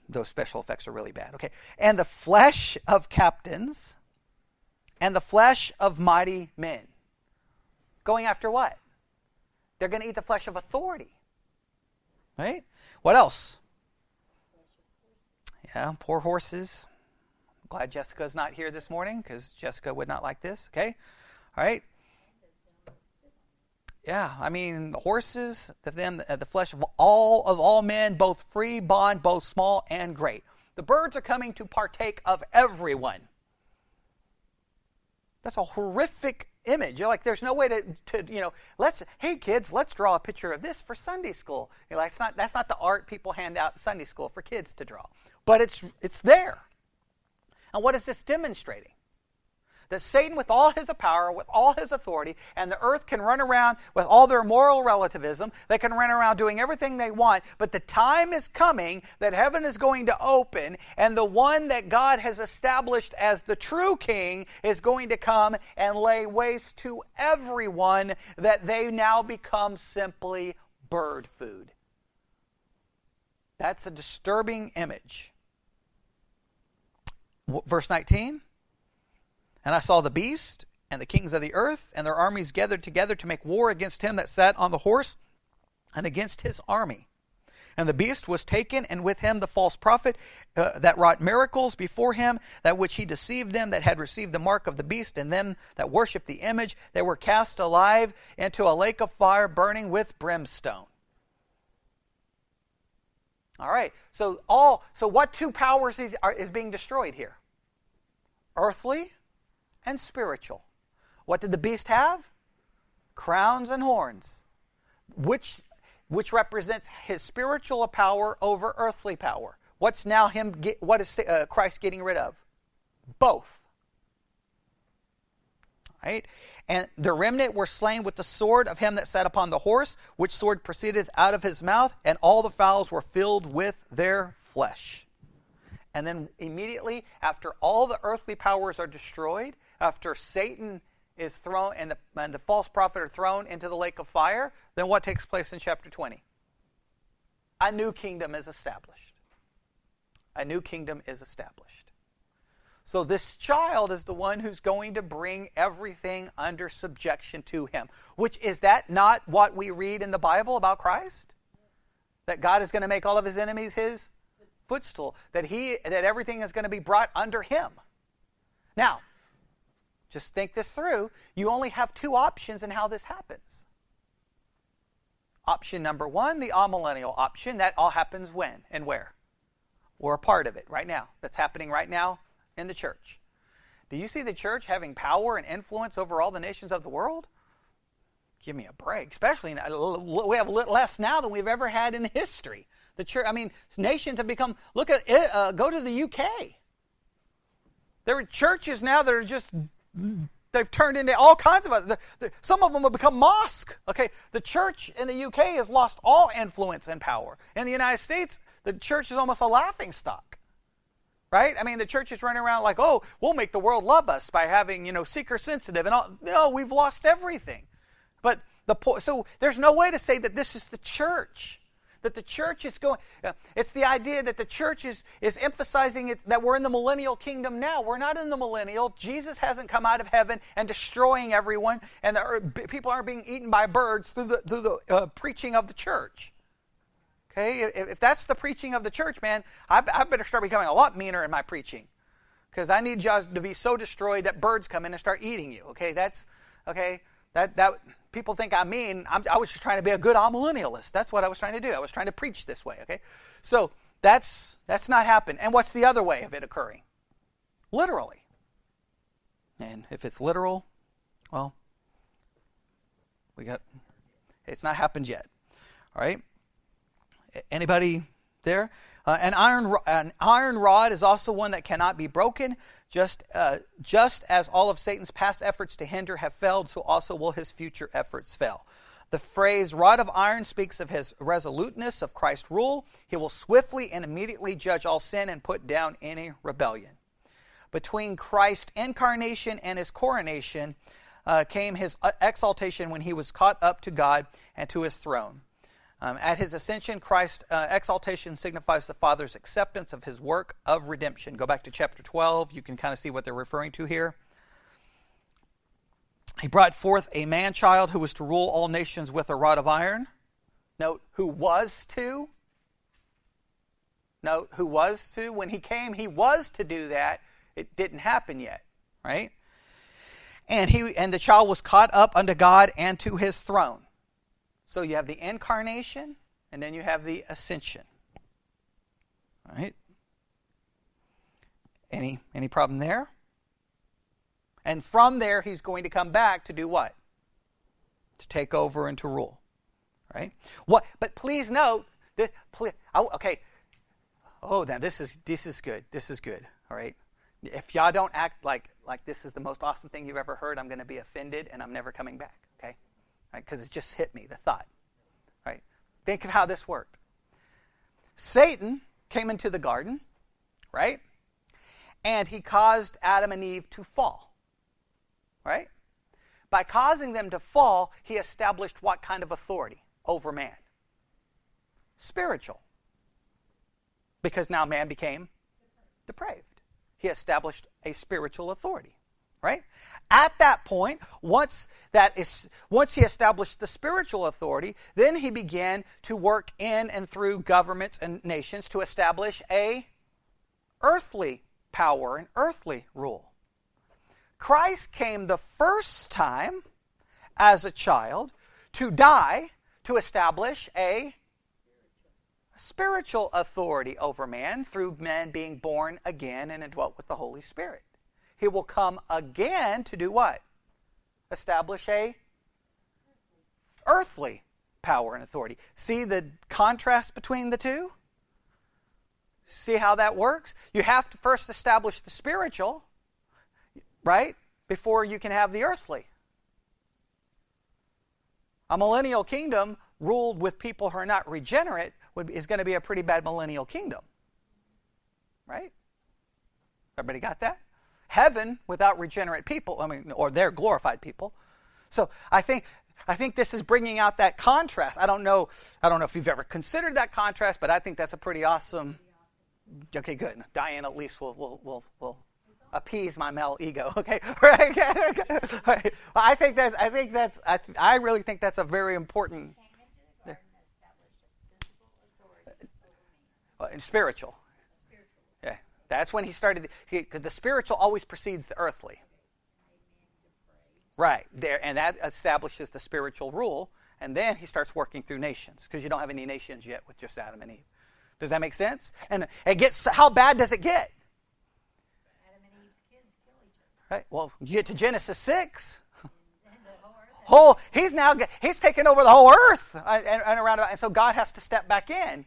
Those special effects are really bad. Okay. And the flesh of captains and the flesh of mighty men. Going after what? They're going to eat the flesh of authority. Right? What else? Yeah, poor horses. I'm glad Jessica's not here this morning because Jessica would not like this. Okay? All right. Yeah, I mean, horses, the flesh of all men, both free, bond, both small and great. The birds are coming to partake of everyone. That's a horrific image. You're like, there's no way to hey kids, let's draw a picture of this for Sunday school. You're like, that's not the art people hand out in Sunday school for kids to draw. But it's there. And what is this demonstrating? That Satan, with all his power, with all his authority, and the earth can run around with all their moral relativism. They can run around doing everything they want. But the time is coming that heaven is going to open, and the one that God has established as the true king is going to come and lay waste to everyone, that they now become simply bird food. That's a disturbing image. Verse 19. And I saw the beast and the kings of the earth and their armies gathered together to make war against him that sat on the horse and against his army. And the beast was taken, and with him the false prophet that wrought miracles before him, that which he deceived them that had received the mark of the beast, and them that worshipped the image. They were cast alive into a lake of fire burning with brimstone. All right. So what two powers is being destroyed here? Earthly and spiritual. What did the beast have? Crowns and horns. Which represents his spiritual power over earthly power. What is Christ getting rid of? Both. Right? And the remnant were slain with the sword of him that sat upon the horse, which sword proceedeth out of his mouth, and all the fowls were filled with their flesh. And then immediately after all the earthly powers are destroyed, after Satan is thrown and the false prophet are thrown into the lake of fire, then what takes place in chapter 20? A new kingdom is established. A new kingdom is established. So this child is the one who's going to bring everything under subjection to him. Which, is that not what we read in the Bible about Christ? That God is going to make all of his enemies his footstool. That everything is going to be brought under him. Now, just think this through. You only have two options in how this happens. Option number one, the amillennial option. That all happens when and where? We're a part of it right now. That's happening right now in the church. Do you see the church having power and influence over all the nations of the world? Give me a break. Especially, we have a little less now than we've ever had in history. The church, nations have become, look at it, go to the UK. There are churches now that are just, they've turned into all kinds of, some of them have become mosques. Okay, the church in the UK has lost all influence and power. In the United States, the church is almost a laughing stock. Right? The church is running around like, oh, we'll make the world love us by having, seeker sensitive and all. No, we've lost everything. But so there's no way to say that this is the church. That the church is going, it's the idea that the church is emphasizing that we're in the millennial kingdom now. We're not in the millennial. Jesus hasn't come out of heaven and destroying everyone, and people aren't being eaten by birds through the preaching of the church. Okay, if that's the preaching of the church, man, I better start becoming a lot meaner in my preaching, because I need you to be so destroyed that birds come in and start eating you. Okay, that people think I'm mean. I was just trying to be a good amillennialist. That's what I was trying to do. I was trying to preach this way. Okay, so that's not happened. And what's the other way of it occurring? Literally. And if it's literal, well, it's not happened yet. All right. Anybody there? An iron rod is also one that cannot be broken. Just as all of Satan's past efforts to hinder have failed, so also will his future efforts fail. The phrase rod of iron speaks of his resoluteness of Christ's rule. He will swiftly and immediately judge all sin and put down any rebellion. Between Christ's incarnation and his coronation came his exaltation when he was caught up to God and to his throne. At his ascension, Christ's exaltation signifies the Father's acceptance of his work of redemption. Go back to chapter 12. You can kind of see what they're referring to here. He brought forth a man-child who was to rule all nations with a rod of iron. Note, who was to. Note, who was to. When he came, he was to do that. It didn't happen yet, right? And the child was caught up unto God and to his throne. So you have the incarnation, and then you have the ascension. All right? Any problem there? And from there, he's going to come back to do what? To take over and to rule. Right? What? But please note that. Okay. Oh, now this is good. This is good. All right. If y'all don't act like this is the most awesome thing you've ever heard, I'm going to be offended, and I'm never coming back. Okay. Right, because it just hit me, the thought. Right? Think of how this worked. Satan came into the garden, right? And he caused Adam and Eve to fall. Right? By causing them to fall, he established what kind of authority over man? Spiritual. Because now man became depraved. He established a spiritual authority. right? At that point, once he established the spiritual authority, then he began to work in and through governments and nations to establish a earthly power and earthly rule. Christ came the first time as a child to die to establish a spiritual authority over man through man being born again and indwelt with the Holy Spirit. He will come again to do what? Establish a earthly power and authority. See the contrast between the two? See how that works? You have to first establish the spiritual, right? Before you can have the earthly. A millennial kingdom ruled with people who are not regenerate is going to be a pretty bad millennial kingdom. Right? Everybody got that? Heaven without regenerate people, or they're glorified people. So I think this is bringing out that contrast. I don't know if you've ever considered that contrast, but I think that's a pretty awesome. Okay, good. Diane at least will appease my male ego. Okay, right. Right. I really think that's a very important. Spiritual. Yeah, that's when he started. Because the spiritual always precedes the earthly. Right there, and that establishes the spiritual rule, and then he starts working through nations because you don't have any nations yet with just Adam and Eve. Does that make sense? And it gets. How bad does it get? Adam and Eve's kids kill each other. Right. Well, you get to Genesis 6. He's taken over the whole earth and around, and so God has to step back in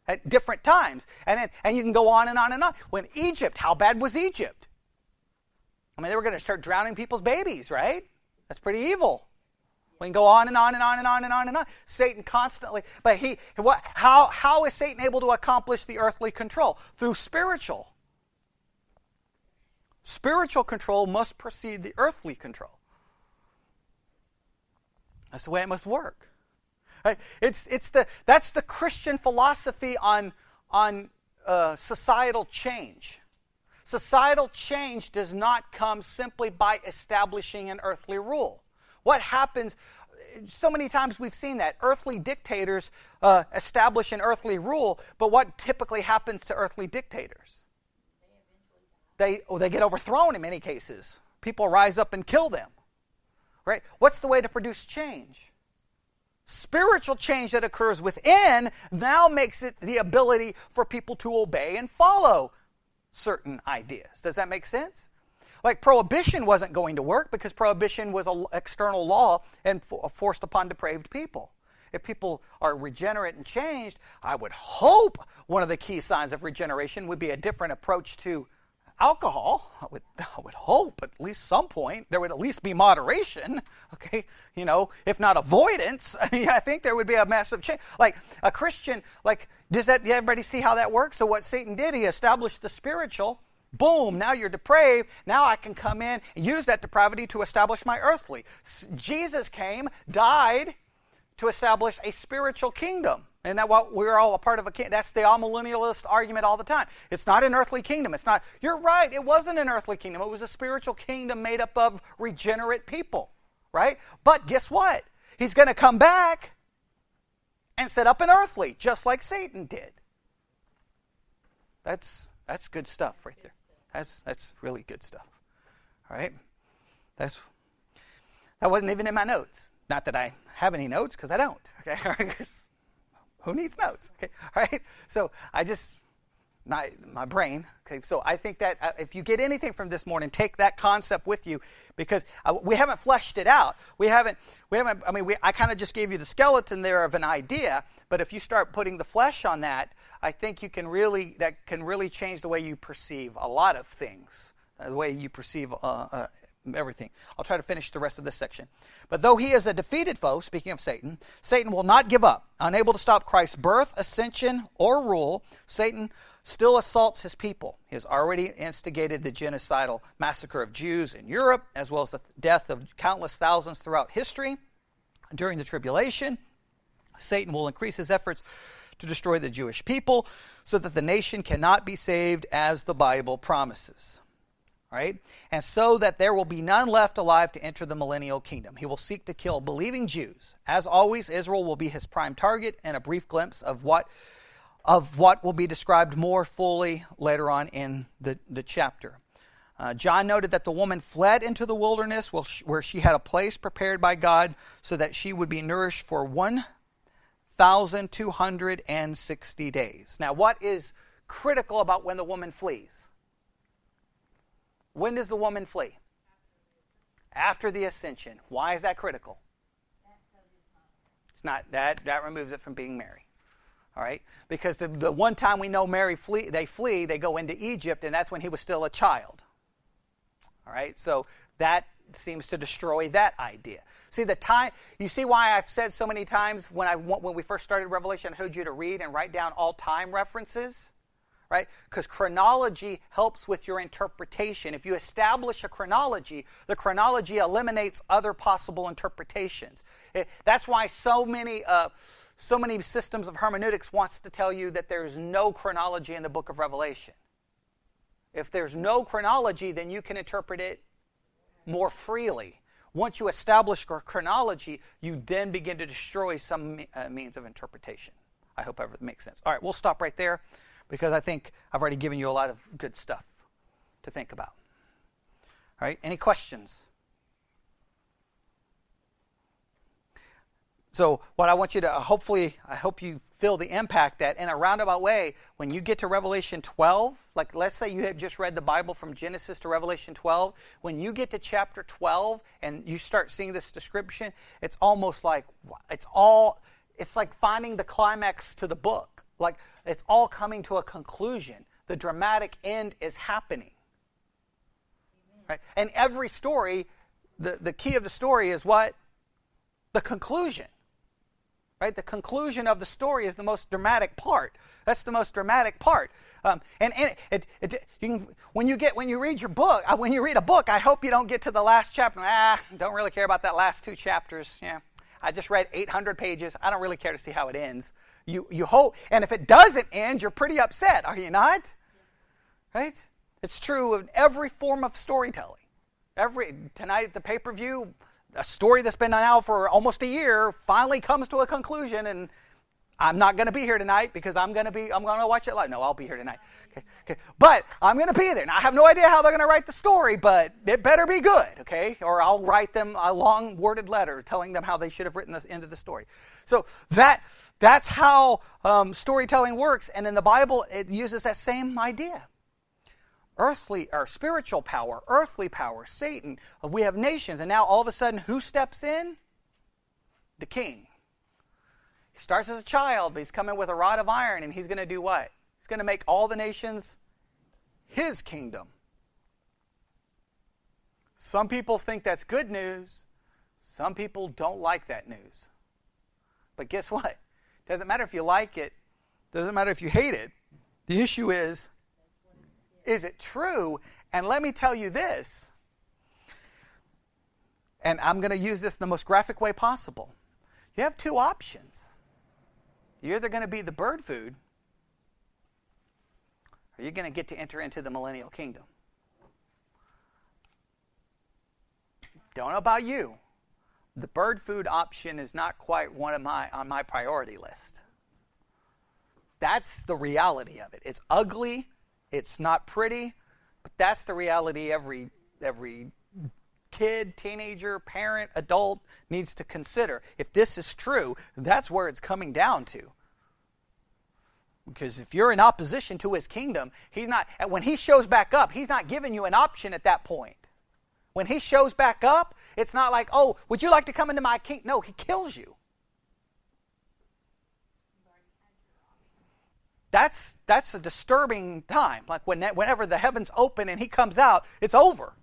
at different times, and you can go on and on and on. When Egypt, how bad was Egypt? They were going to start drowning people's babies, right? That's pretty evil. We can go on and on and on and on and on and on. Satan constantly, but how is Satan able to accomplish the earthly control? Through spiritual. Spiritual control must precede the earthly control. That's the way it must work. Right? That's the Christian philosophy on societal change. Societal change does not come simply by establishing an earthly rule. What happens, so many times we've seen that. Earthly dictators establish an earthly rule, but what typically happens to earthly dictators? They get overthrown in many cases. People rise up and kill them. Right? What's the way to produce change? Spiritual change that occurs within now makes it the ability for people to obey and follow certain ideas. Does that make sense? Like prohibition wasn't going to work because prohibition was an external law and forced upon depraved people. If people are regenerate and changed, I would hope one of the key signs of regeneration would be a different approach to alcohol. I would hope at least some point there would at least be moderation. Okay, if not avoidance. I think there would be a massive change. Like a Christian, does everybody see how that works? So what Satan did, he established the spiritual. Boom, now you're depraved. Now I can come in and use that depravity to establish my earthly. Jesus came, died to establish a spiritual kingdom. And that what we're all a part of a kingdom. That's the amillennialist argument all the time. It's not an earthly kingdom. It's not. You're right. It wasn't an earthly kingdom. It was a spiritual kingdom made up of regenerate people, right? But guess what? He's going to come back and set up an earthly, just like Satan did. That's good stuff right there. That's really good stuff. All right? That wasn't even in my notes. Not that I have any notes, because I don't. Okay? Who needs notes? Okay, all right. So my brain. Okay, so I think that if you get anything from this morning, take that concept with you, because we haven't fleshed it out. I kind of just gave you the skeleton there of an idea, but if you start putting the flesh on that, I think that can really change the way you perceive a lot of things, the way you perceive everything. I'll try to finish the rest of this section. But though he is a defeated foe, speaking of Satan, Satan will not give up. Unable to stop Christ's birth, ascension, or rule, Satan still assaults his people. He has already instigated the genocidal massacre of Jews in Europe, as well as the death of countless thousands throughout history. During the tribulation, Satan will increase his efforts to destroy the Jewish people so that the nation cannot be saved as the Bible promises. right? And so that there will be none left alive to enter the millennial kingdom. He will seek to kill believing Jews. As always, Israel will be his prime target, and a brief glimpse of what will be described more fully later on in the chapter. John noted that the woman fled into the wilderness where she had a place prepared by God so that she would be nourished for 1,260 days. Now, what is critical about when the woman flees? When does the woman flee? After the ascension. Why is that critical? It's not that removes it from being Mary. All right? Because the one time we know they flee, they go into Egypt, and that's when he was still a child. All right? So that seems to destroy that idea. See you see why I've said so many times when we first started Revelation, I told you to read and write down all time references, right? Because chronology helps with your interpretation. If you establish a chronology, the chronology eliminates other possible interpretations. That's why so many systems of hermeneutics wants to tell you that there's no chronology in the book of Revelation. If there's no chronology, then you can interpret it more freely. Once you establish a chronology, you then begin to destroy some means of interpretation. I hope that makes sense. All right, we'll stop right there because I think I've already given you a lot of good stuff to think about. All right, any questions? So what I want you to, I hope you feel the impact that in a roundabout way, when you get to Revelation 12, like let's say you had just read the Bible from Genesis to Revelation 12, when you get to chapter 12 and you start seeing this description, it's almost like, it's like finding the climax to the book. Like it's all coming to a conclusion. The dramatic end is happening. Right? And every story, the key of the story is what? The conclusion. Right? The conclusion of the story is the most dramatic part. That's the most dramatic part. When you read a book, I hope you don't get to the last chapter. Don't really care about that last 2 chapters. Yeah, I just read 800 pages. I don't really care to see how it ends. You hope, and if it doesn't end, you're pretty upset, are you not? Right? It's true of every form of storytelling. Tonight at the pay-per-view, a story that's been out for almost a year finally comes to a conclusion, and I'm not going to be here tonight because I'm going to watch it live. No, I'll be here tonight. Okay. But I'm going to be there. Now, I have no idea how they're going to write the story, but it better be good, okay? Or I'll write them a long worded letter telling them how they should have written the end of the story. So that's how storytelling works, and in the Bible, it uses that same idea. Earthly or spiritual power, earthly power, Satan. We have nations, and now all of a sudden, who steps in? The king. He starts as a child, but he's coming with a rod of iron, and he's going to do what? He's going to make all the nations his kingdom. Some people think that's good news. Some people don't like that news. But guess what? Doesn't matter if you like it. Doesn't matter if you hate it. The issue is it true? And let me tell you this, and I'm going to use this in the most graphic way possible. You have 2 options. You're either going to be the bird food, or you're going to get to enter into the millennial kingdom. Don't know about you. The bird food option is not quite on my priority list. That's the reality of it. It's ugly. It's not pretty, but that's the reality every kid, teenager, parent, adult needs to consider. If this is true, that's where it's coming down to. Because if you're in opposition to his kingdom, when he shows back up, he's not giving you an option at that point. When he shows back up, it's not like, oh, would you like to come into my kingdom? No, he kills you. That's a disturbing time. Like whenever the heavens open and he comes out, it's over.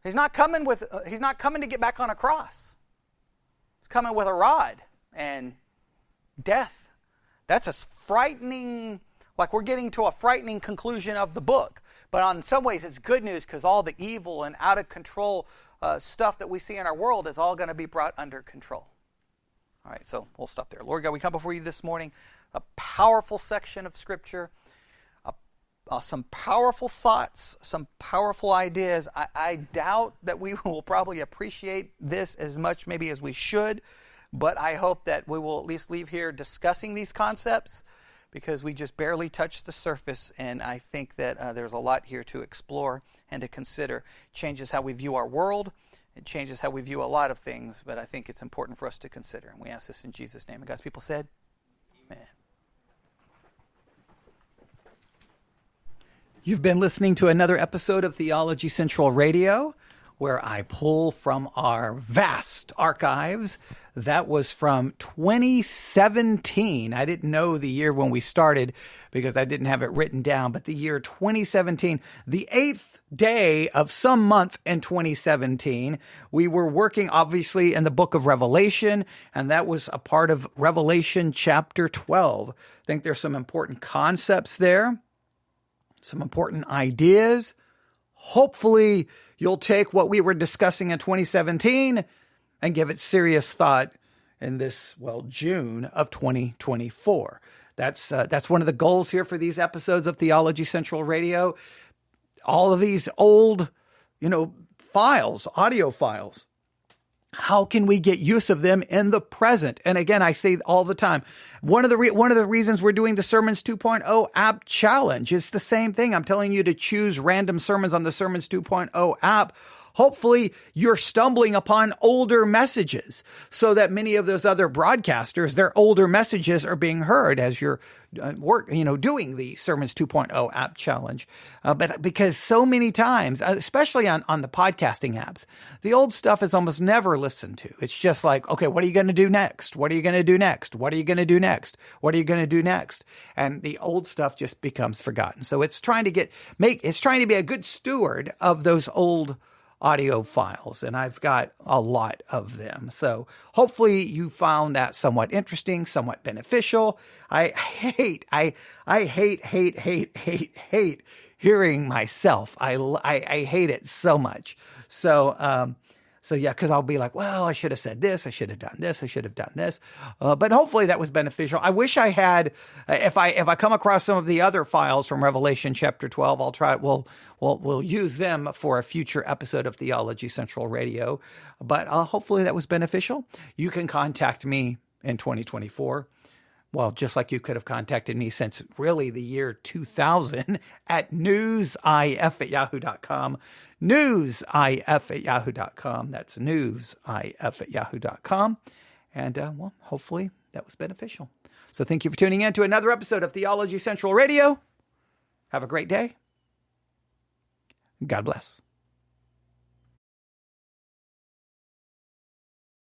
He's not coming to get back on a cross. He's coming with a rod and death. That's a frightening, like we're getting to a frightening conclusion of the book. But in some ways it's good news because all the evil and out of control stuff that we see in our world is all going to be brought under control. All right, so we'll stop there. Lord God, we come before you this morning. A powerful section of Scripture, some powerful thoughts, some powerful ideas. I doubt that we will probably appreciate this as much maybe as we should, but I hope that we will at least leave here discussing these concepts, because we just barely touched the surface, and I think that there's a lot here to explore and to consider. It changes how we view our world. It changes how we view a lot of things, but I think it's important for us to consider. And we ask this in Jesus' name. And God's people said, Amen. You've been listening to another episode of Theology Central Radio, where I pull from our vast archives. That was from 2017. I didn't know the year when we started because I didn't have it written down, but the year 2017, the 8th day of some month in 2017, we were working obviously in the book of Revelation, and that was a part of Revelation chapter 12. I think there's some important concepts there, some important ideas. Hopefully, you'll take what we were discussing in 2017 and give it serious thought in this, June of 2024. That's one of the goals here for these episodes of Theology Central Radio. All of these old, files, audio files. How can we get use of them in the present? And again, I say all the time, one of the reasons we're doing the Sermons 2.0 app challenge is the same thing. I'm telling you to choose random sermons on the Sermons 2.0 app. Hopefully you're stumbling upon older messages so that many of those other broadcasters, their older messages are being heard as you're doing the Sermons 2.0 app challenge. But because so many times, especially on the podcasting apps, the old stuff is almost never listened to. It's just like, okay, what are you going to do next? What are you going to do next? What are you going to do next? What are you going to do next? And the old stuff just becomes forgotten. So it's trying to be a good steward of those old audio files, and I've got a lot of them. So hopefully you found that somewhat interesting, somewhat beneficial. I hate hearing myself. I hate it so much. So yeah, because I'll be like, well, I should have said this, I should have done this, I should have done this. But hopefully that was beneficial. I wish I had, if I come across some of the other files from Revelation chapter 12, I'll try, we'll use them for a future episode of Theology Central Radio. But hopefully that was beneficial. You can contact me in 2024. Well, just like you could have contacted me since really the year 2000 at newsif@yahoo.com. Newsif@yahoo.com. That's newsif@yahoo.com. And, hopefully that was beneficial. So thank you for tuning in to another episode of Theology Central Radio. Have a great day. God bless.